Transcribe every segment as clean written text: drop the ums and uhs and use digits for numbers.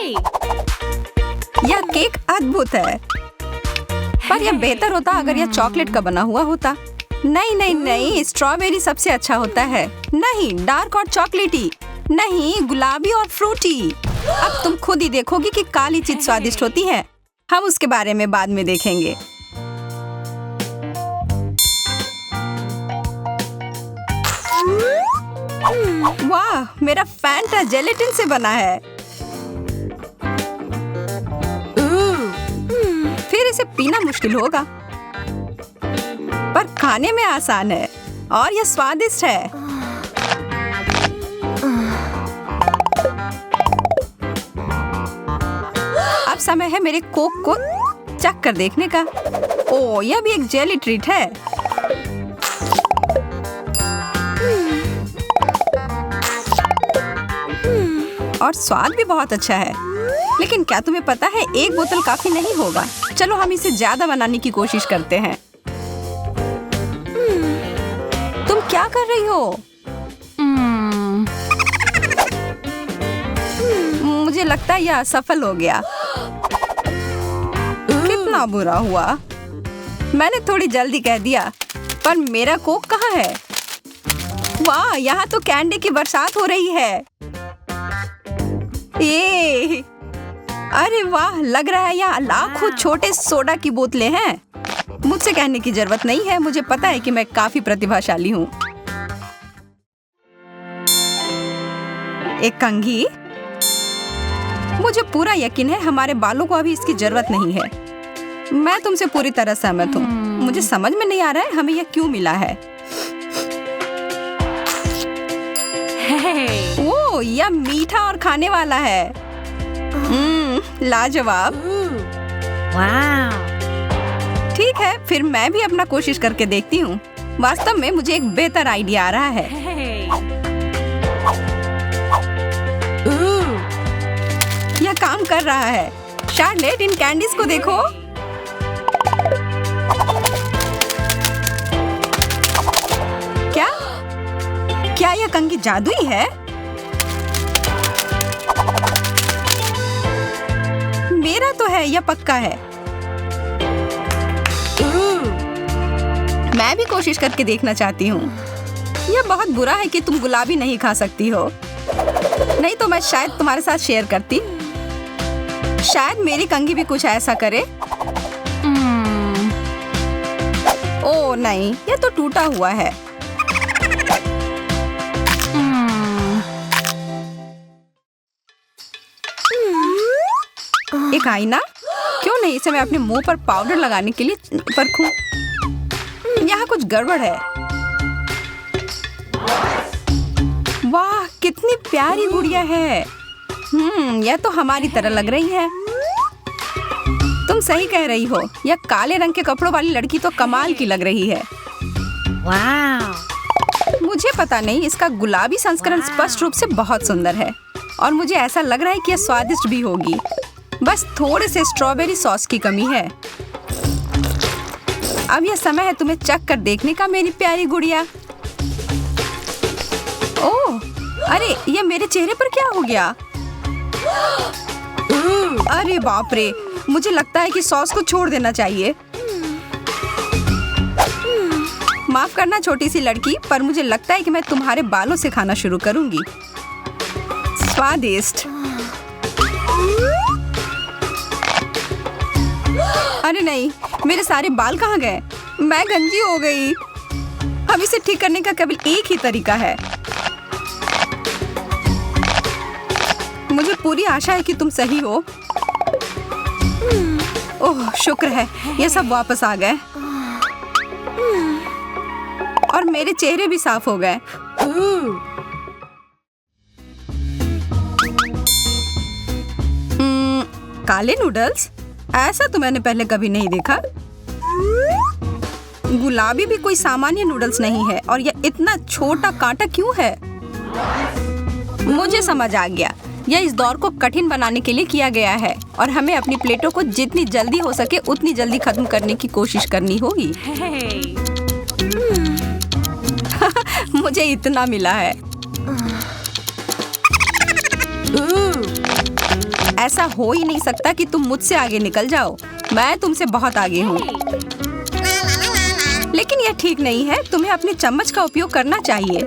यह केक अद्भुत है, पर यह बेहतर होता अगर यह चॉकलेट का बना हुआ होता। नहीं नहीं नहीं, स्ट्रॉबेरी सबसे अच्छा होता है। नहीं, डार्क और चॉकलेटी। नहीं, गुलाबी और फ्रूटी। अब तुम खुद ही देखोगी कि काली चीज स्वादिष्ट होती है। हम उसके बारे में बाद में देखेंगे। वाह, मेरा फैंटा जेलेटिन से बना है। फिर इसे पीना मुश्किल होगा, पर खाने में आसान है और यह स्वादिष्ट है। अब समय है मेरे कोक को चख कर देखने का। ओह, यह भी एक जेली ट्रीट है। और स्वाद भी बहुत अच्छा है। लेकिन क्या तुम्हें पता है, एक बोतल काफी नहीं होगा। चलो हम इसे ज्यादा बनाने की कोशिश करते हैं। तुम क्या कर रही हो? मुझे लगता है यह असफल हो गया। कितना बुरा हुआ। मैंने थोड़ी जल्दी कह दिया, पर मेरा कोक कहाँ है? वाह, यहाँ तो कैंडी की बरसात हो रही है। ये अरे वाह, लग रहा है यहाँ लाखों छोटे सोडा की बोतलें हैं। मुझसे कहने की जरूरत नहीं है, मुझे पता है कि मैं काफी प्रतिभाशाली हूँ। एक कंघी। मुझे पूरा यकीन है हमारे बालों को अभी इसकी जरूरत नहीं है। मैं तुमसे पूरी तरह सहमत हूँ। मुझे समझ में नहीं आ रहा है हमें यह क्यों मिला है। ओह, यह मीठा और खाने वाला है। लाजवाब। ठीक है, फिर मैं भी अपना कोशिश करके देखती हूँ। वास्तव में मुझे एक बेहतर आइडिया आ रहा है। यह काम कर रहा है। शार्लेट, इन कैंडीज को देखो। क्या यह कंघी जादुई है? मेरा तो है, यह पक्का है। मैं भी कोशिश करके देखना चाहती हूँ। यह बहुत बुरा है कि तुम गुलाबी नहीं खा सकती हो। नहीं तो मैं शायद तुम्हारे साथ शेयर करती। शायद मेरी कंघी भी कुछ ऐसा करे। ओह नहीं, यह तो टूटा हुआ है। एक आईना? क्यों नहीं, इसे मैं अपने मुंह पर पाउडर लगाने के लिए परखूं। यहाँ कुछ गड़बड़ है। वाह, कितनी प्यारी गुड़िया है। यह तो हमारी तरह लग रही है। तुम सही कह रही हो, यह काले रंग के कपड़ों वाली लड़की तो कमाल की लग रही है। मुझे पता नहीं, इसका गुलाबी संस्करण स्पष्ट रूप से बहुत सुंदर है और मुझे ऐसा लग रहा है कि यह स्वादिष्ट भी होगी। बस थोड़े से स्ट्रॉबेरी सॉस की कमी है। अब यह समय है तुम्हें चख कर देखने का, मेरी प्यारी गुड़िया। ओह, अरे यह मेरे चेहरे पर क्या हो गया? अरे बाप रे, मुझे लगता है कि सॉस को छोड़ देना चाहिए। माफ करना छोटी सी लड़की, पर मुझे लगता है कि मैं तुम्हारे बालों से खाना शुरू करूंगी। स्वादिष्ट। अरे नहीं, मेरे सारे बाल कहाँ गए? मैं गंजी हो गई। अब इसे ठीक करने का केवल एक ही तरीका है। मुझे पूरी आशा है कि तुम सही हो। ओह, शुक्र है, ये सब वापस आ गए और मेरे चेहरे भी साफ हो गए। काले नूडल्स? ऐसा तो मैंने पहले कभी नहीं देखा। गुलाबी भी कोई सामान्य नूडल्स नहीं है और यह इतना छोटा कांटा क्यों है? मुझे समझ आ गया, यह इस दौर को कठिन बनाने के लिए किया गया है और हमें अपनी प्लेटों को जितनी जल्दी हो सके उतनी जल्दी खत्म करने की कोशिश करनी होगी। मुझे इतना मिला है। ऐसा हो ही नहीं सकता कि तुम मुझसे आगे निकल जाओ। मैं तुमसे बहुत आगे हूँ। लेकिन यह ठीक नहीं है, तुम्हें अपनी चम्मच का उपयोग करना चाहिए।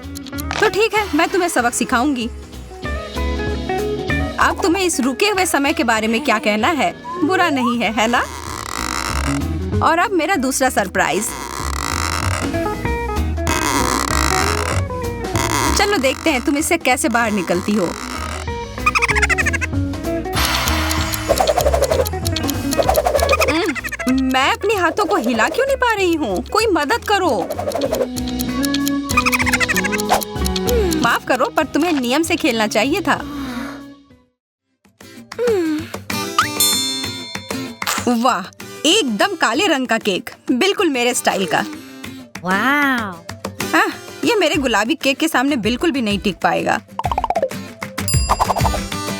तो ठीक है, मैं तुम्हें सबक सिखाऊंगी। अब तुम्हें इस रुके हुए समय के बारे में क्या कहना है? बुरा नहीं है, है ना? और अब मेरा दूसरा सरप्राइज। चलो देखते हैं तुम इससे कैसे बाहर निकलती हो। मैं अपने हाथों को हिला क्यों नहीं पा रही हूँ? कोई मदद करो। माफ करो, पर तुम्हें नियम से खेलना चाहिए था। वाह, एकदम काले रंग का केक, बिल्कुल मेरे स्टाइल का। वाह, ये मेरे गुलाबी केक के सामने बिल्कुल भी नहीं टिक पाएगा।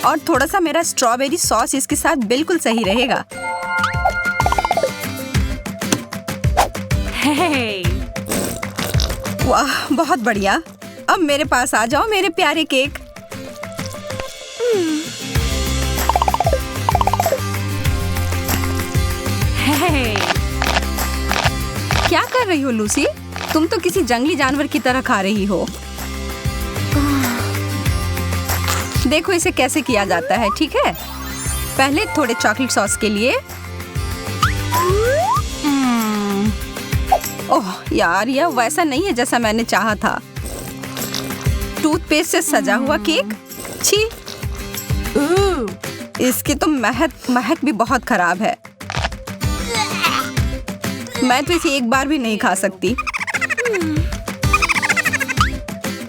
और थोड़ा सा मेरा स्ट्रॉबेरी सॉस इसके साथ बिल्कुल सही रहेगा। वाह, बहुत बढ़िया। अब मेरे पास आ जाओ मेरे प्यारे केक। क्या कर रही हो लूसी? तुम तो किसी जंगली जानवर की तरह खा रही हो। देखो इसे कैसे किया जाता है, ठीक है? पहले थोड़े चॉकलेट सॉस के लिए। ओह यार, यह वैसा नहीं है जैसा मैंने चाहा था। टूथपेस्ट से सजा हुआ केक, छी। इसकी तो महक भी बहुत खराब है। मैं तो इसे एक बार भी नहीं खा सकती।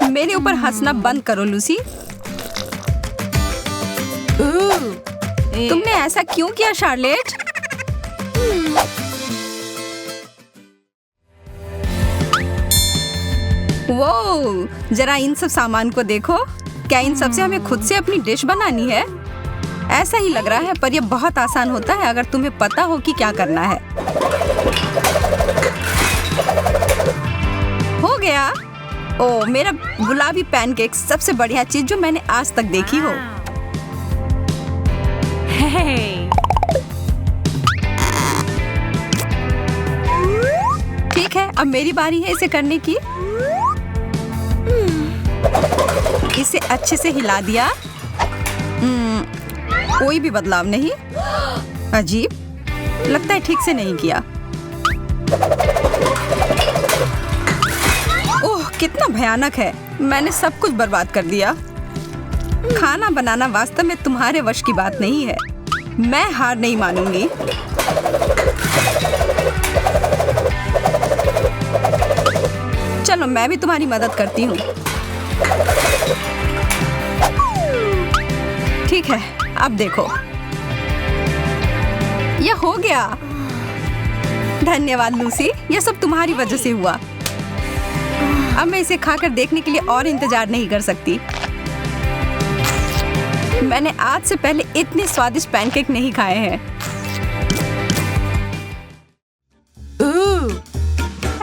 मेरे ऊपर हंसना बंद करो लूसी। तुमने ऐसा क्यों किया शार्लेट? वो जरा इन सब सामान को देखो। क्या इन सब से हमें खुद से अपनी डिश बनानी है? ऐसा ही लग रहा है, पर यह बहुत आसान होता है अगर तुम्हें पता हो कि क्या करना है। हो गया। ओ, मेरा गुलाबी पैनकेक सबसे बढ़िया चीज जो मैंने आज तक देखी हो। ठीक है, अब मेरी बारी है इसे करने की। इसे अच्छे से हिला दिया। कोई भी बदलाव नहीं। अजीब, लगता है ठीक से नहीं किया। ओह, कितना भयानक है। मैंने सब कुछ बर्बाद कर दिया। खाना बनाना वास्तव में तुम्हारे वश की बात नहीं है। मैं हार नहीं मानूंगी। चलो मैं भी तुम्हारी मदद करती हूँ। ठीक है, अब देखो, यह हो गया। धन्यवाद लूसी, यह सब तुम्हारी वजह से हुआ। अब मैं इसे खाकर देखने के लिए और इंतजार नहीं कर सकती। मैंने आज से पहले इतने स्वादिष्ट पैनकेक नहीं खाए हैं।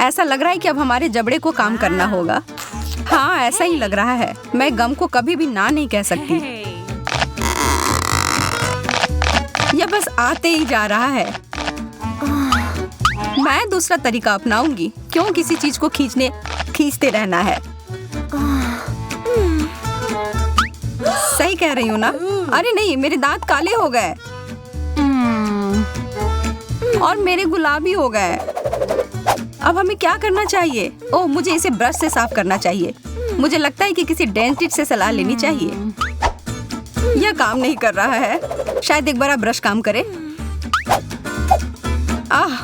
ऐसा लग रहा है कि अब हमारे जबड़े को काम करना होगा। हाँ, ऐसा ही लग रहा है। मैं गम को कभी भी ना नहीं कह सकती। यह बस आते ही जा रहा है। मैं दूसरा तरीका अपनाऊंगी। क्यों किसी चीज को खींचते रहना है? सही कह रही हूँ ना? अरे नहीं, मेरे दांत काले हो गए और मेरे गुलाबी हो गए। अब हमें क्या करना चाहिए? ओह, मुझे इसे ब्रश से साफ करना चाहिए। मुझे लगता है कि किसी डेंटिस्ट से सलाह लेनी चाहिए। यह काम नहीं कर रहा है। शायद एक बार ब्रश काम करे।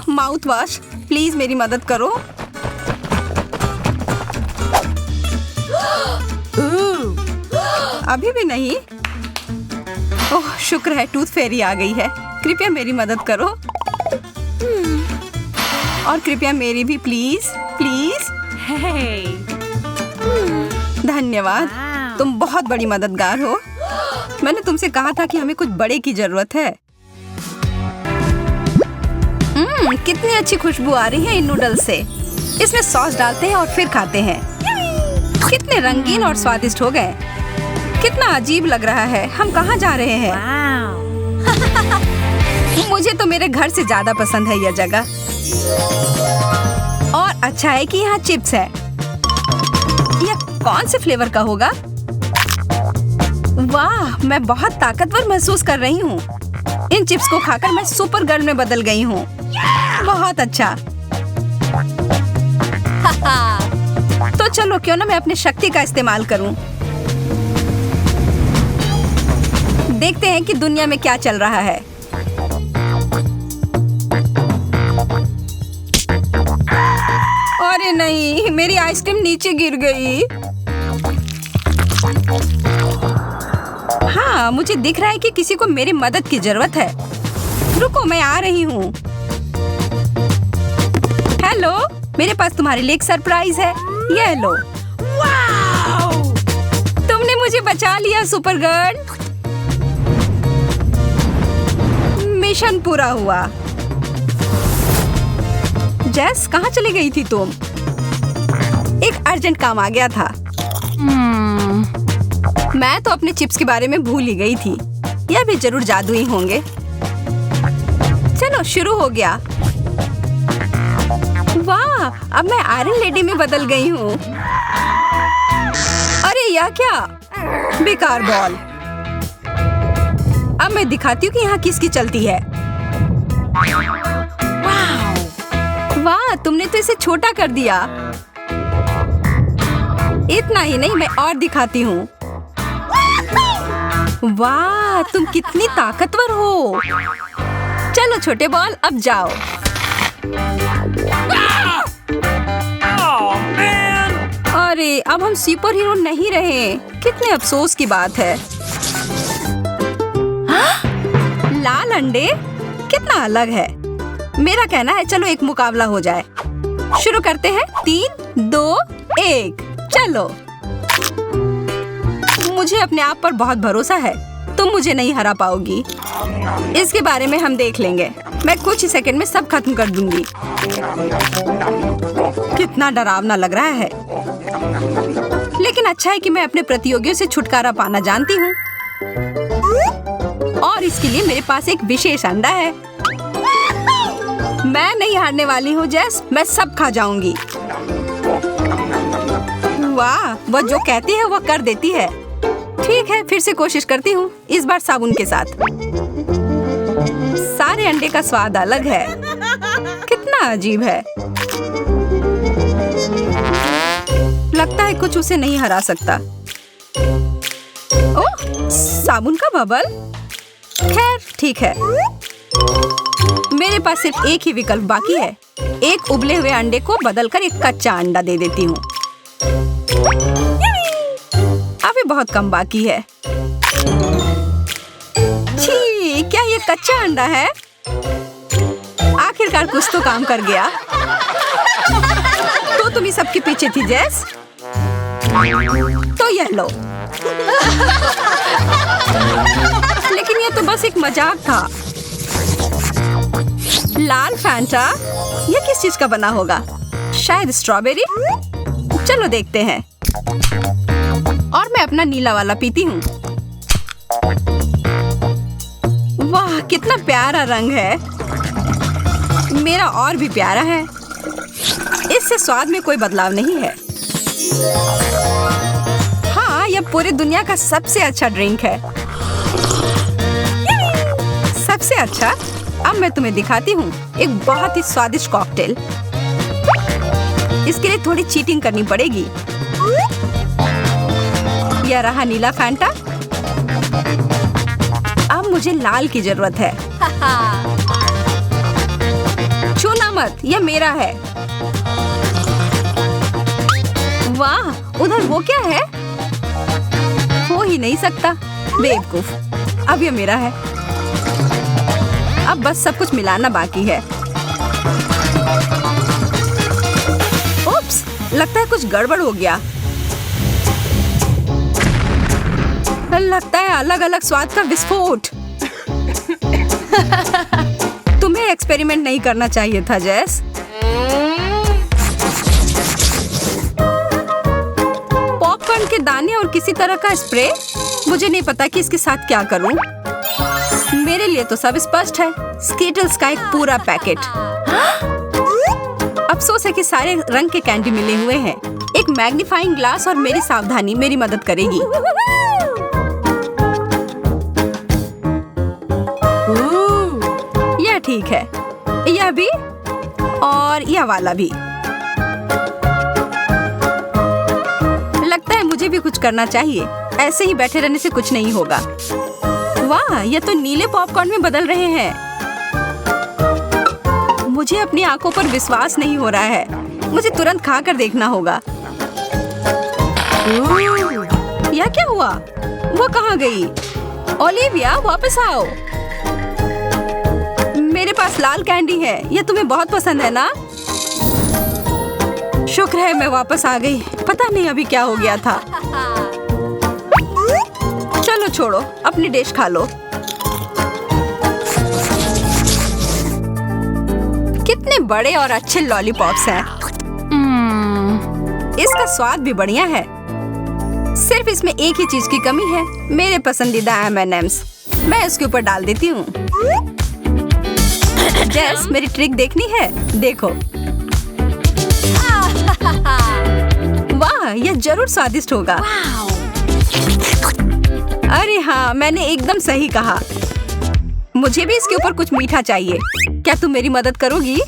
माउथ वॉश, प्लीज मेरी मदद करो। अभी भी नहीं। ओह, शुक्र है टूथ फेरी आ गई है। कृपया मेरी मदद करो। और कृपया मेरी भी, प्लीज प्लीज। धन्यवाद, तुम बहुत बड़ी मददगार हो। मैंने तुमसे कहा था कि हमें कुछ बड़े की जरूरत है। कितनी अच्छी खुशबू आ रही है इन नूडल्स से। इसमें सॉस डालते हैं और फिर खाते हैं। कितने रंगीन और स्वादिष्ट हो गए। कितना अजीब लग रहा है। हम कहाँ जा रहे हैं? मुझे तो मेरे घर से ज्यादा पसंद है यह जगह। और अच्छा है कि यहाँ चिप्स है। यह कौन से फ्लेवर का होगा? वाह, मैं बहुत ताकतवर महसूस कर रही हूँ। इन चिप्स को खाकर मैं सुपर गर्ल में बदल गई हूँ। बहुत अच्छा। तो चलो क्यों ना मैं अपनी शक्ति का इस्तेमाल करूँ। देखते हैं कि दुनिया में क्या चल रहा है। अरे नहीं, मेरी आइसक्रीम नीचे गिर गई। हाँ, मुझे दिख रहा है कि किसी को मेरी मदद की जरूरत है। रुको, मैं आ रही हूँ। हेलो, मेरे पास तुम्हारे लिए एक सरप्राइज है। ये लो। वाओ! तुमने मुझे बचा लिया सुपर गर्ल। मिशन पूरा हुआ। जेस, कहाँ चली गई थी तुम? एक अर्जेंट काम आ गया था। मैं तो अपने चिप्स के बारे में भूल ही गई थी। यह भी जरूर जादुई होंगे। चलो शुरू हो गया। वाह, अब मैं आयरन लेडी में बदल गई हूँ। अरे यह क्या? बेकार बॉल। अब मैं दिखाती हूँ कि यहाँ किसकी चलती है। वाह, तुमने तो इसे छोटा कर दिया। इतना ही नहीं, मैं और दिखाती हूँ। वाह, तुम कितनी ताकतवर हो। चलो छोटे बॉल, अब जाओ। अरे, अब हम सुपर हीरो नहीं रहे। कितने अफसोस की बात है। लाल अंडे कितना अलग है। मेरा कहना है चलो एक मुकाबला हो जाए। शुरू करते हैं। 3, 2, 1, चलो। मुझे अपने आप पर बहुत भरोसा है। तुम मुझे नहीं हरा पाओगी। इसके बारे में हम देख लेंगे। मैं कुछ ही सेकंड में सब खत्म कर दूंगी। कितना डरावना लग रहा है। लेकिन अच्छा है कि मैं अपने प्रतियोगियों से छुटकारा पाना जानती हूँ। और इसके लिए मेरे पास एक विशेष अंडा है। मैं नहीं हारने वाली हूँ जेस, मैं सब खा जाऊंगी। वाह, वह जो कहती है वह कर देती है। ठीक है, फिर से कोशिश करती हूँ, इस बार साबुन के साथ। सारे अंडे का स्वाद अलग है। कितना अजीब है। लगता है कुछ उसे नहीं हरा सकता। ओह, साबुन का बबल। खैर ठीक है। मेरे पास सिर्फ एक ही विकल्प बाकी है। एक उबले हुए अंडे को बदलकर एक कच्चा अंडा दे देती हूँ। अभी बहुत कम बाकी है। छी, क्या ये कच्चा अंडा है? आखिरकार कुछ तो काम कर गया। तो तुम ही सबके पीछे थी जेस। तो यह लो। लेकिन यह तो बस एक मजाक था। लाल फैंटा, यह किस चीज का बना होगा? शायद स्ट्रॉबेरी। चलो देखते हैं। और मैं अपना नीला वाला पीती हूँ। वाह, कितना प्यारा रंग है। मेरा और भी प्यारा है। इससे स्वाद में कोई बदलाव नहीं है। हाँ, यह पूरी दुनिया का सबसे अच्छा ड्रिंक है। सबसे अच्छा। अब मैं तुम्हें दिखाती हूँ एक बहुत ही स्वादिष्ट कॉकटेल। इसके लिए थोड़ी चीटिंग करनी पड़ेगी। यह रहा नीला फैंटा। अब मुझे लाल की जरूरत है। छूना मत, यह मेरा है। वाह, उधर वो क्या है? हो ही नहीं सकता, बेवकूफ। अब यह मेरा है। अब बस सब कुछ मिलाना बाकी है। उप्स, लगता है कुछ गड़बड़ हो गया। लगता है अलग अलग स्वाद का विस्फोट। तुम्हें एक्सपेरिमेंट नहीं करना चाहिए था जेस। पॉपकॉर्न के दाने और किसी तरह का स्प्रे। मुझे नहीं पता कि इसके साथ क्या करूं। मेरे लिए तो सब स्पष्ट है। स्किटल्स का एक पूरा पैकेट। अफसोस है कि सारे रंग के कैंडी मिले हुए हैं। एक मैग्नीफाइंग ग्लास और मेरी सावधानी मेरी मदद करेगी। यह ठीक है। यह भी और यह वाला भी। लगता है मुझे भी कुछ करना चाहिए। ऐसे ही बैठे रहने से कुछ नहीं होगा। वाह, यह तो नीले पॉपकॉर्न में बदल रहे हैं। मुझे अपनी आंखों पर विश्वास नहीं हो रहा है। मुझे तुरंत खाकर देखना होगा। यह क्या हुआ? वो कहाँ गई? ओलिविया, वापस आओ। मेरे पास लाल कैंडी है। यह तुम्हें बहुत पसंद है ना? शुक्र है मैं वापस आ गई। पता नहीं अभी क्या हो गया था। चलो छोड़ो, अपनी डिश खा लो। कितने बड़े और अच्छे लॉलीपॉप्स हैं। इसका स्वाद भी बढ़िया है। सिर्फ इसमें एक ही चीज की कमी है, मेरे पसंदीदा M&Ms। मैं इसके ऊपर डाल देती हूँ। जेस, मेरी ट्रिक देखनी है? देखो। वाह, यह जरूर स्वादिष्ट होगा। अरे हाँ, मैंने एकदम सही कहा। मुझे भी इसके ऊपर कुछ मीठा चाहिए। क्या तुम मेरी मदद करोगी?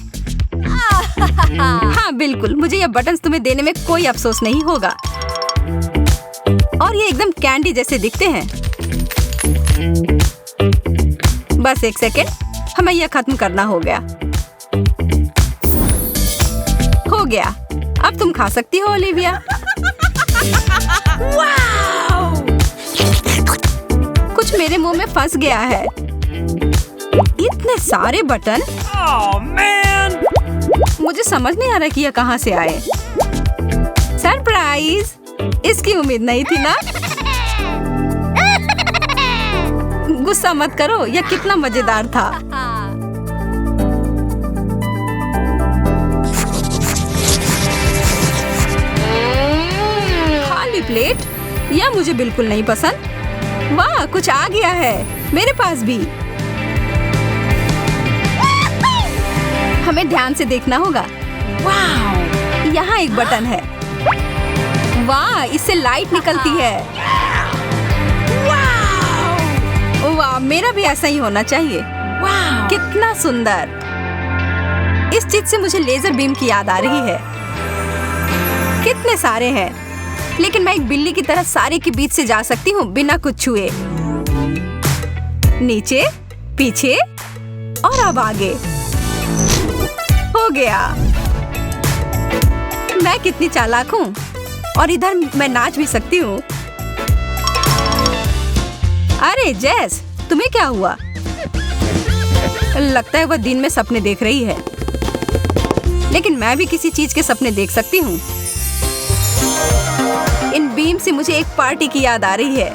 हाँ बिल्कुल, मुझे यह बटन्स तुम्हें देने में कोई अफसोस नहीं होगा। और ये एकदम कैंडी जैसे दिखते हैं। बस एक सेकेंड, हमें यह खत्म करना हो गया। हो गया, अब तुम खा सकती हो ओलिविया। कुछ मेरे मुंह में फंस गया है। इतने सारे बटन। मुझे समझ नहीं आ रहा कि यह कहाँ से आए। सरप्राइज! इसकी उम्मीद नहीं थी ना? गुस्सा मत करो, यह कितना मजेदार था। खाली प्लेट? यह मुझे बिल्कुल नहीं पसंद। वाह, कुछ आ गया है मेरे पास भी। हमें ध्यान से देखना होगा। वाह, यहाँ एक बटन है। वाह, इससे लाइट निकलती है। वाह, मेरा भी ऐसा ही होना चाहिए। वाह, कितना सुंदर। इस चीज से मुझे लेजर बीम की याद आ रही है। कितने सारे हैं, लेकिन मैं एक बिल्ली की तरह सारे के बीच से जा सकती हूँ बिना कुछ छुए। नीचे, पीछे और अब आगे। हो गया। मैं कितनी चालाक हूँ। और इधर मैं नाच भी सकती हूँ। अरे जेस, तुम्हें क्या हुआ? लगता है वह दिन में सपने देख रही है। लेकिन मैं भी किसी चीज के सपने देख सकती हूँ। इन बीम से मुझे एक पार्टी की याद आ रही है।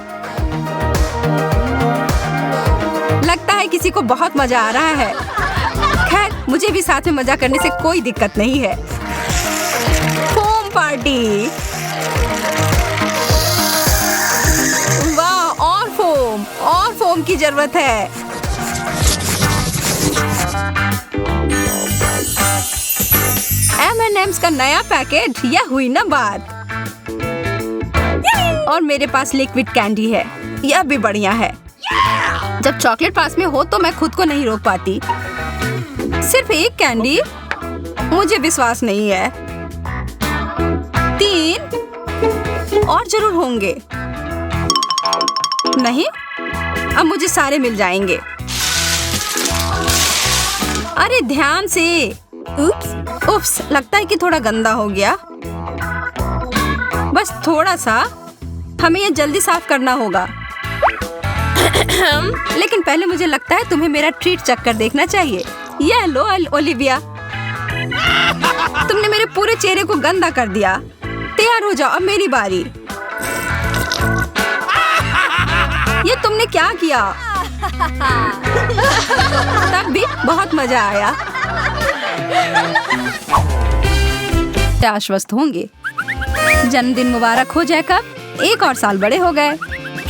लगता है किसी को बहुत मजा आ रहा है। खैर, मुझे भी साथ में मजा करने से कोई दिक्कत नहीं है। Foam party. वाह, और फोम की जरूरत है। M&M's का नया पैकेट, यह हुई ना बात। और मेरे पास लिक्विड कैंडी है, यह भी बढ़िया है। जब चॉकलेट पास में हो तो मैं खुद को नहीं रोक पाती। सिर्फ एक कैंडी? मुझे विश्वास नहीं है। 3 और जरूर होंगे। नहीं, अब मुझे सारे मिल जाएंगे। अरे ध्यान से। उप्स, लगता है कि थोड़ा गंदा हो गया। बस थोड़ा सा। हमें यह जल्दी साफ करना होगा। लेकिन पहले मुझे लगता है तुम्हें मेरा ट्रीट चख कर देखना चाहिए। यह लो ओलिविया। तुमने मेरे पूरे चेहरे को गंदा कर दिया। तैयार हो जाओ, अब मेरी बारी। ये तुमने क्या किया? तब भी बहुत मजा आया। आश्वस्त होंगे। जन्मदिन मुबारक हो जैकब। 1 और साल बड़े हो गए।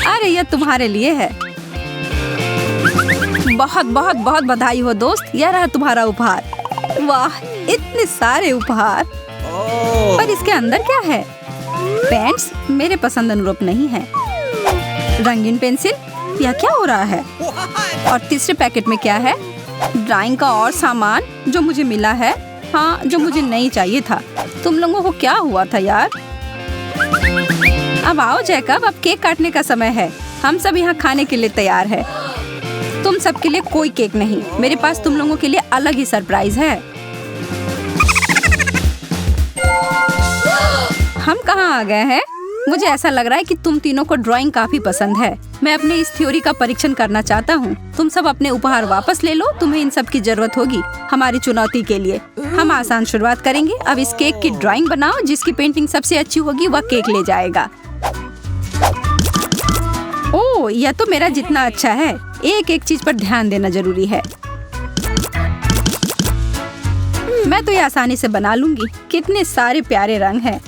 अरे यह तुम्हारे लिए है। बहुत बहुत बहुत बधाई हो दोस्त, यह रहा तुम्हारा उपहार। वाह, इतने सारे उपहार। पर इसके अंदर क्या है? पेंट्स मेरे पसंद अनुरूप नहीं है। रंगीन पेंसिल, यह क्या हो रहा है? और तीसरे पैकेट में क्या है? ड्राइंग का और सामान जो मुझे मिला है। हाँ, जो मुझे नहीं चाहिए था। तुम लोगों को क्या हुआ था यार? अब आओ जैकब, अब केक काटने का समय है। हम सब यहाँ खाने के लिए तैयार है। तुम सबके लिए कोई केक नहीं, मेरे पास तुम लोगों के लिए अलग ही सरप्राइज है। हम कहाँ आ गए हैं? मुझे ऐसा लग रहा है कि तुम तीनों को ड्राइंग काफी पसंद है। मैं अपने इस थ्योरी का परीक्षण करना चाहता हूँ। तुम सब अपने उपहार वापस ले लो, तुम्हें इन सब की जरूरत होगी हमारी चुनौती के लिए। हम आसान शुरुआत करेंगे। अब इस केक की ड्राइंग बनाओ, जिसकी पेंटिंग सबसे अच्छी होगी वह केक ले जाएगा। ओह, यह तो मेरा जितना अच्छा है। एक एक चीज पर ध्यान देना जरूरी है। मैं तो ये आसानी से बना लूंगी। कितने सारे प्यारे रंग हैं।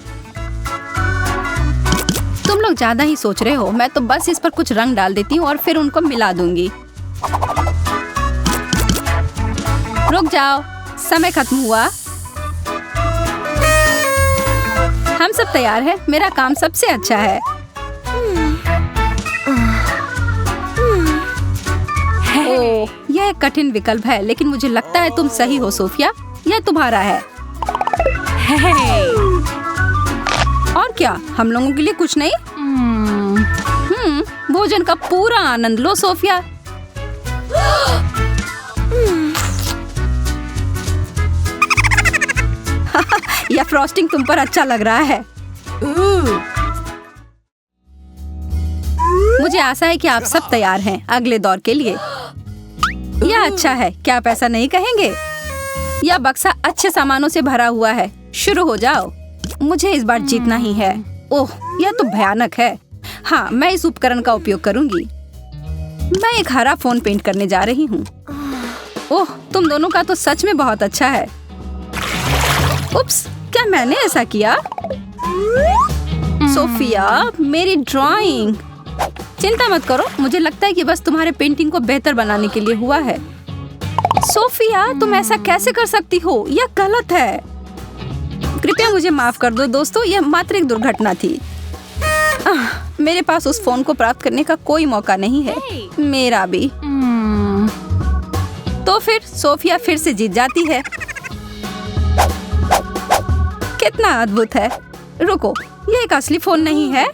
तुम लोग ज्यादा ही सोच रहे हो। मैं तो बस इस पर कुछ रंग डाल देती हूँ और फिर उनको मिला दूंगी। रुक जाओ, समय खत्म हुआ। हम सब तैयार हैं। मेरा काम सबसे अच्छा है। ओह, यह एक कठिन विकल्प है, लेकिन मुझे लगता है तुम सही हो सोफिया। यह तुम्हारा है। और क्या, हम लोगों के लिए कुछ नहीं? भोजन का पूरा आनंद लो सोफिया। यह फ्रॉस्टिंग तुम पर अच्छा लग रहा है। मुझे आशा है कि आप सब तैयार हैं अगले दौर के लिए। यह अच्छा है, क्या आप ऐसा नहीं कहेंगे? यह बक्सा अच्छे सामानों से भरा हुआ है। शुरू हो जाओ। मुझे इस बार जीतना ही है। ओह, यह तो भयानक है। हाँ, मैं इस उपकरण का उपयोग करूंगी। मैं एक हरा फोन पेंट करने जा रही हूँ। ओह, तुम दोनों का तो सच में बहुत अच्छा है। उप्स, क्या मैंने ऐसा किया? सोफिया, मेरी ड्राइंग। चिंता मत करो, मुझे लगता है कि बस तुम्हारे पेंटिंग को बेहतर बनाने के लिए हुआ है। सोफिया, तुम ऐसा कैसे कर सकती हो? यह गलत है। कृपया मुझे माफ कर दो दोस्तों, यह मात्र एक दुर्घटना थी। मेरे पास उस फोन को प्राप्त करने का कोई मौका नहीं है। मेरा भी। तो फिर सोफिया फिर से जीत जाती है। कितना अद्भुत है। रुको, ये एक असली फोन नहीं है।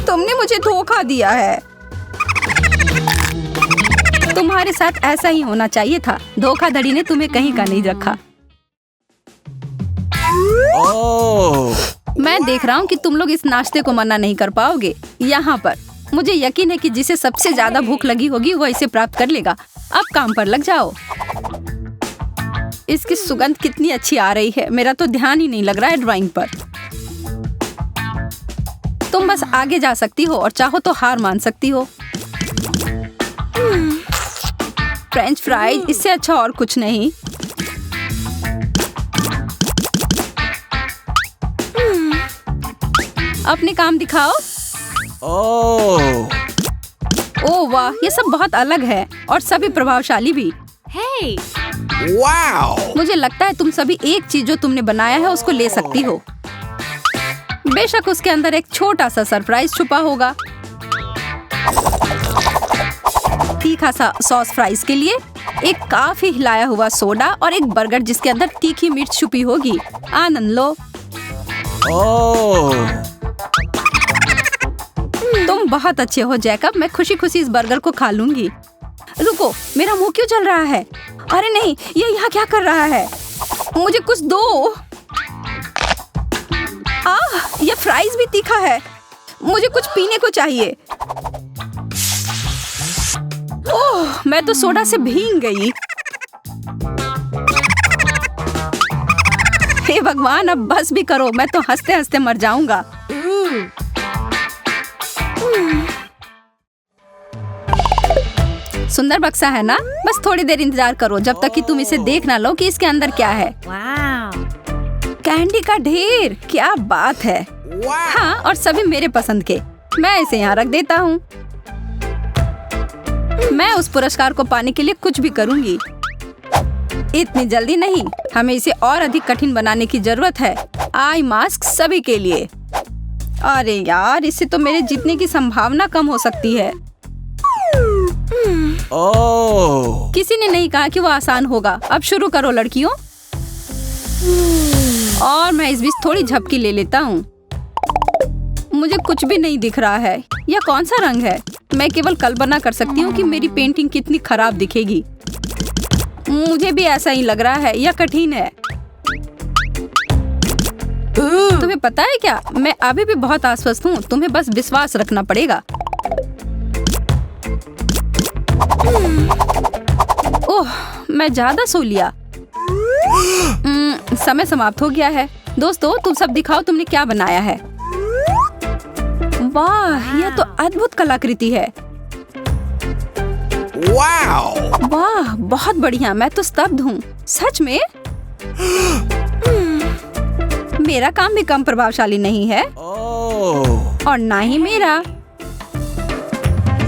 तुमने मुझे धोखा दिया है। तुम्हारे साथ ऐसा ही होना चाहिए था। धोखाधड़ी ने तुम्हें कहीं का नहीं रखा। मैं देख रहा हूँ कि तुम लोग इस नाश्ते को मना नहीं कर पाओगे। यहाँ पर मुझे यकीन है कि जिसे सबसे ज्यादा भूख लगी होगी वह इसे प्राप्त कर लेगा। अब काम पर लग जाओ। इसकी सुगंध कितनी अच्छी आ रही है। मेरा तो ध्यान ही नहीं लग रहा है ड्राइंग पर। तुम बस आगे जा सकती हो और चाहो तो हार मान सकती हो। फ्रेंच फ्राइज, इससे अच्छा और कुछ नहीं। अपने काम दिखाओ। ओह वाह, ये सब बहुत अलग है और सभी प्रभावशाली भी। Hey! वाओ! मुझे लगता है तुम सभी एक चीज जो तुमने बनाया है उसको ले सकती हो। बेशक उसके अंदर एक छोटा सा सरप्राइज छुपा होगा। तीखा सा सॉस फ्राइज के लिए, एक काफी हिलाया हुआ सोडा और एक बर्गर जिसके अंदर तीखी मिर्च छुपी होगी। आनंद लो। ओह! तुम बहुत अच्छे हो जैकब। मैं खुशी खुशी इस बर्गर को खा लूंगी। रुको, मेरा मुंह क्यों जल रहा है? अरे नहीं, ये यहाँ क्या कर रहा है? मुझे कुछ दो। ये फ्राइज भी तीखा है। मुझे कुछ पीने को चाहिए। ओह, मैं तो सोडा से भीग गई। हे भगवान, अब बस भी करो। मैं तो हंसते हंसते मर जाऊंगा। सुंदर बक्सा है ना? बस थोड़ी देर इंतजार करो जब तक कि तुम इसे देख ना लो कि इसके अंदर क्या है। Wow! कैंडी का ढेर, क्या बात है। हाँ, और सभी मेरे पसंद के। मैं इसे यहाँ रख देता हूँ। मैं उस पुरस्कार को पाने के लिए कुछ भी करूंगी। इतनी जल्दी नहीं, हमें इसे और अधिक कठिन बनाने की जरूरत है। आई मास्क सभी के लिए। अरे यार, इससे तो मेरे जीतने की संभावना कम हो सकती है। Oh. किसी ने नहीं कहा कि वो आसान होगा। अब शुरू करो लड़कियों। और मैं इस बीच थोड़ी झपकी ले लेता हूँ। मुझे कुछ भी नहीं दिख रहा है। यह कौन सा रंग है? मैं केवल कल्पना कर सकती हूँ कि मेरी पेंटिंग कितनी खराब दिखेगी। मुझे भी ऐसा ही लग रहा है। यह कठिन है। तुम्हें पता है क्या, मैं अभी भी बहुत आश्वस्त हूँ। तुम्हें बस विश्वास रखना पड़ेगा। ओह, मैं ज्यादा सो लिया। समय समाप्त हो गया है। दोस्तों, तुम सब दिखाओ तुमने क्या बनाया है। वाह, यह तो अद्भुत कलाकृति है। Wow. वाह, बहुत बढ़िया। मैं तो स्तब्ध हूँ। सच में? मेरा काम भी कम प्रभावशाली नहीं है। Oh. और ना ही मेरा।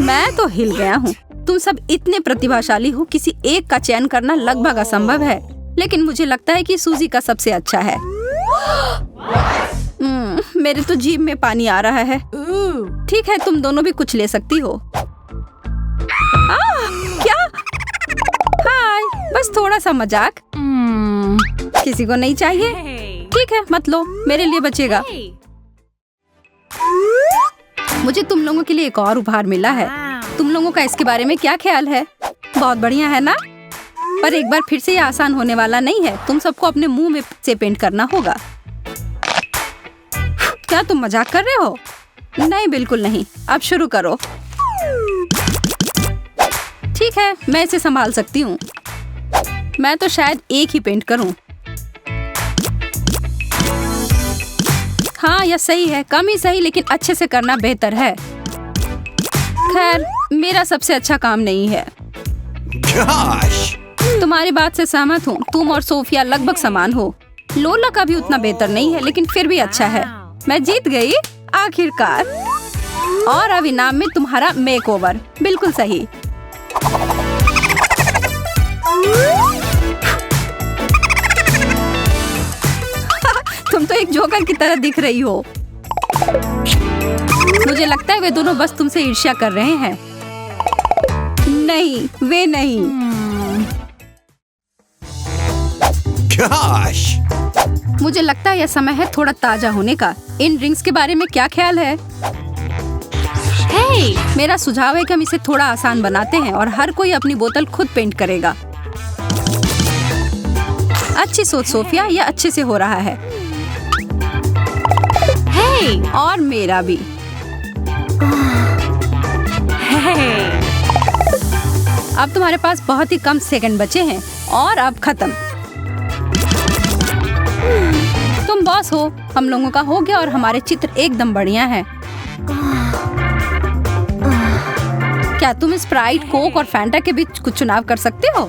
मैं तो हिल गया हूँ। तुम सब इतने प्रतिभाशाली हो, किसी एक का चयन करना लगभग असंभव है। लेकिन मुझे लगता है कि सूजी का सबसे अच्छा है। मेरे तो जीभ में पानी आ रहा है। ठीक है, तुम दोनों भी कुछ ले सकती हो। क्या? हाय, बस थोड़ा सा मजाक। किसी को नहीं चाहिए? ठीक है, मत लो, मेरे लिए बचेगा। मुझे तुम लोगों के लिए एक और उपहार मिला है। तुम लोगों का इसके बारे में क्या ख्याल है? बहुत बढ़िया है ना? पर एक बार फिर से ये आसान होने वाला नहीं है। तुम सबको अपने मुंह में से पेंट करना होगा। क्या तुम मजाक कर रहे हो? नहीं, बिल्कुल नहीं। अब शुरू करो। ठीक है, मैं इसे संभाल सकती हूँ। मैं तो शायद एक ही पेंट करूँ। हाँ, यह सही है। कम ही सही, लेकिन अच्छे से करना बेहतर है। खैर, मेरा सबसे अच्छा काम नहीं है। Gosh. तुम्हारी बात से सहमत हूँ। तुम और सोफिया लगभग समान हो। लोला का भी उतना बेहतर नहीं है, लेकिन फिर भी अच्छा है। मैं जीत गई आखिरकार। और अब इनाम में तुम्हारा मेकओवर। बिल्कुल सही। तुम तो एक जोकर की तरह दिख रही हो। मुझे लगता है वे दोनों बस तुमसे ईर्ष्या कर रहे हैं। नहीं, वे नहीं। Gosh. मुझे लगता है यह समय है थोड़ा ताजा होने का। इन ड्रिंक्स के बारे में क्या ख्याल है? मेरा सुझाव है कि हम इसे थोड़ा आसान बनाते हैं और हर कोई अपनी बोतल खुद पेंट करेगा। अच्छी सोच सोफिया, यह अच्छे से हो रहा है। और मेरा भी। अब तुम्हारे पास बहुत ही कम सेकंड बचे हैं और अब खत्म। तुम बॉस हो। हम लोगों का हो गया और हमारे चित्र एकदम बढ़िया हैं। क्या तुम स्प्राइट, कोक और फैंटा के बीच कुछ चुनाव कर सकते हो?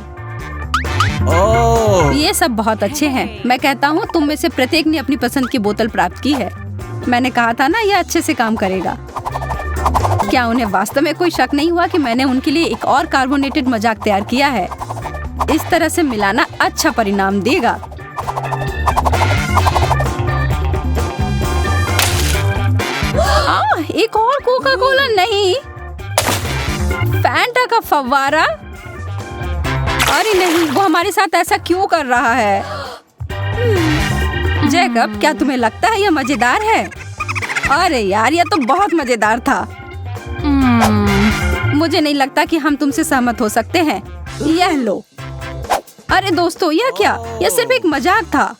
Oh. ये सब बहुत अच्छे हैं। मैं कहता हूँ तुम में से प्रत्येक ने अपनी पसंद की बोतल प्राप्त की है। मैंने कहा था ना, यह अच्छे से काम करेगा। क्या उन्हें वास्तव में कोई शक नहीं हुआ कि मैंने उनके लिए एक और कार्बोनेटेड मजाक तैयार किया है? इस तरह से मिलाना अच्छा परिणाम देगा। एक और कोका कोला नहीं, फैंटा का फव्वारा। अरे नहीं, वो हमारे साथ ऐसा क्यों कर रहा है? जैकब, क्या तुम्हें लगता है यह मजेदार है? अरे यार, यह तो बहुत मजेदार था। मुझे नहीं लगता कि हम तुमसे सहमत हो सकते हैं। यह लो। अरे दोस्तों, यह क्या? यह सिर्फ एक मजाक था।